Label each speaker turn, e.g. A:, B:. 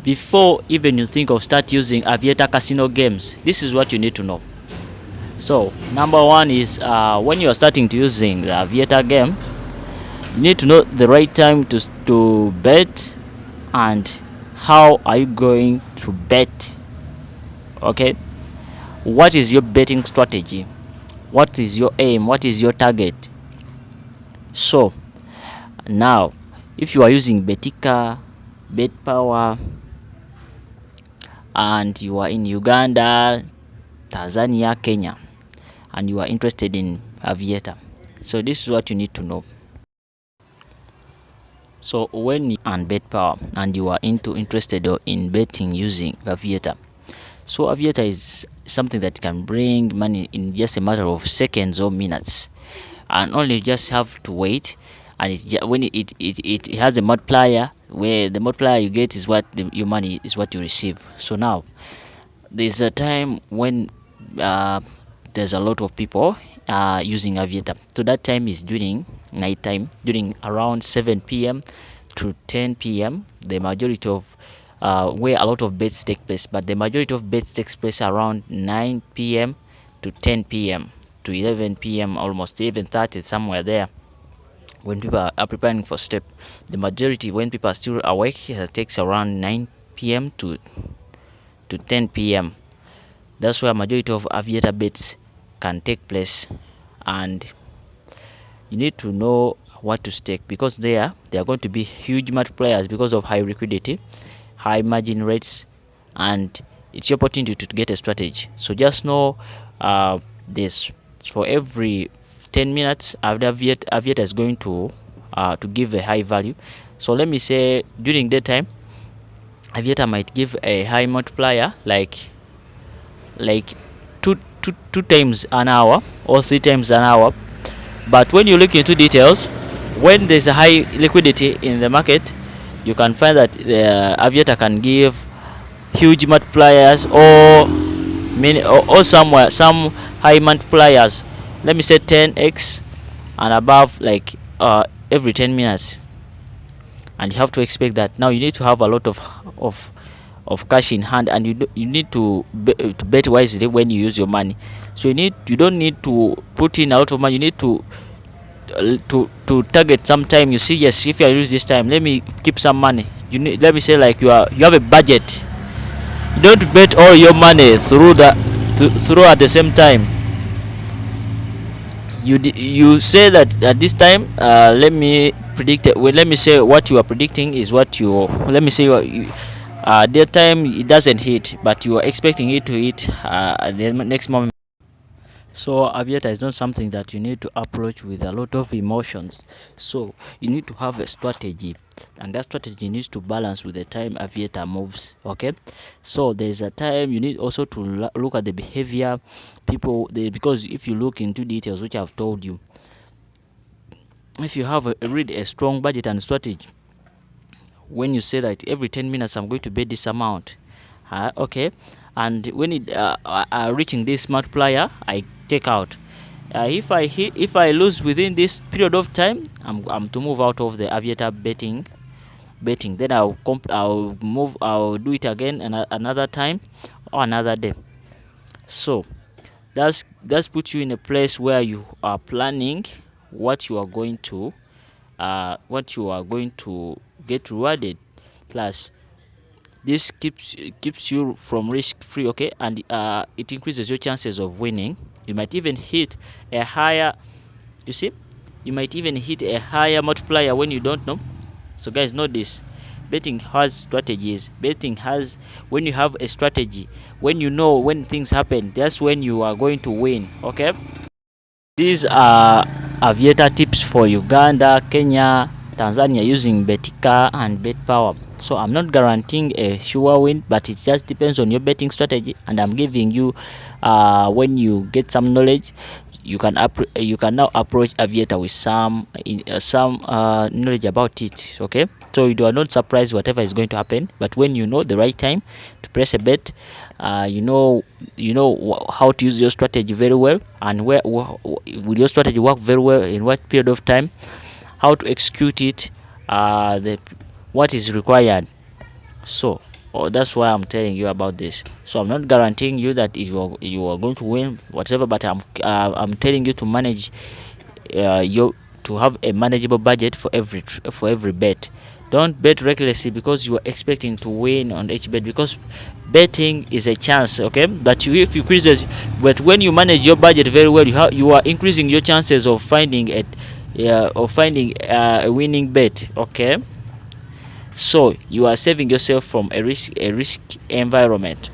A: before even you think of start using Aviator casino games, this is what you need to know. So number one is when you are starting to using the Aviator game, you need to know the right time to bet and how are you going to bet. Okay, what is your betting strategy? What is your aim? What is your target? So now, if you are using Betika, Betpawa, and you are in Uganda, Tanzania, Kenya, and you are interested in Aviator, so this is what you need to know. So when you and Betpower and you are interested in betting using Aviator, so Aviator is something that can bring money in just a matter of seconds or minutes, and only just have to wait. And when it has a multiplier, where the multiplier you get is what your money is what you receive. So now there's a time when there's a lot of people using Aviator. So that time is during night time, during around 7 p.m. to 10 p.m. The majority of where a lot of bets take place, but the majority of bets takes place around 9 p.m. to 10 p.m. to 11 p.m. almost 11:30, somewhere there. When people are preparing for step, the majority when people are still awake, it takes around 9 p.m. to 10 p.m. That's where majority of Aviator bets can take place, and you need to know what to stake, because there are going to be huge multipliers because of high liquidity, high margin rates, and it's your opportunity to get a strategy. So just know this: for every 10 minutes, Aviator is going to give a high value. So let me say during daytime, Aviator might give a high multiplier like two times an hour or 3 times an hour. But when you look into details, when there's a high liquidity in the market, you can find that Aviator can give huge multipliers, or many, or somewhere some high multipliers. Let me say 10x and above, like every 10 minutes. And you have to expect that. Now you need to have a lot of cash in hand, and you need to bet wisely when you use your money. So you don't need to put in a lot of money. You need to target some time. You see, yes, if I use this time, let me keep some money. Let me say, like, you have a budget. You don't bet all your money through at the same time. You say that at this time, let me predict it. Well, let me say what you are predicting is what you, let me say their time it doesn't hit, but you are expecting it to hit at the next moment. So Aviator is not something that you need to approach with a lot of emotions. So you need to have a strategy, and that strategy needs to balance with the time Aviator moves. Okay, so there's a time you need also to look at the behavior people, because if you look into details which I've told you, if you have really a strong budget and strategy, when you say that every 10 minutes I'm going to bet this amount, okay, and when it reaching this multiplier, I take out. If I lose within this period of time, I'm to move out of the Aviator betting. Then I'll do it again another time or another day. So that's put you in a place where you are planning what you are going to get rewarded. Plus, this keeps you from risk free. Okay, and it increases your chances of winning. You might even hit a higher, you see, you might even hit a higher multiplier when you don't know. So guys, know this: betting has strategies. Betting has, when you have a strategy, when you know when things happen, that's when you are going to win. Okay, these are Aviator tips for Uganda, Kenya, Tanzania using Betika and Betpawa. So I'm not guaranteeing a sure win, but it just depends on your betting strategy, and I'm giving you when you get some knowledge, you can now approach Aviator with some knowledge about it. Okay, so you are not surprised whatever is going to happen, but when you know the right time to press a bet, you know how to use your strategy very well, and where will your strategy work very well in what period of time, how to execute it, what is required. So or that's why I'm telling you about this. So I'm not guaranteeing you that you are going to win whatever, but I'm telling you to manage your to have a manageable budget for every bet. Don't bet recklessly because you are expecting to win on each bet, because betting is a chance, okay, that you if you increase this. But when you manage your budget very well, you are increasing your chances of finding a winning bet, okay. So you are saving yourself from a risk environment.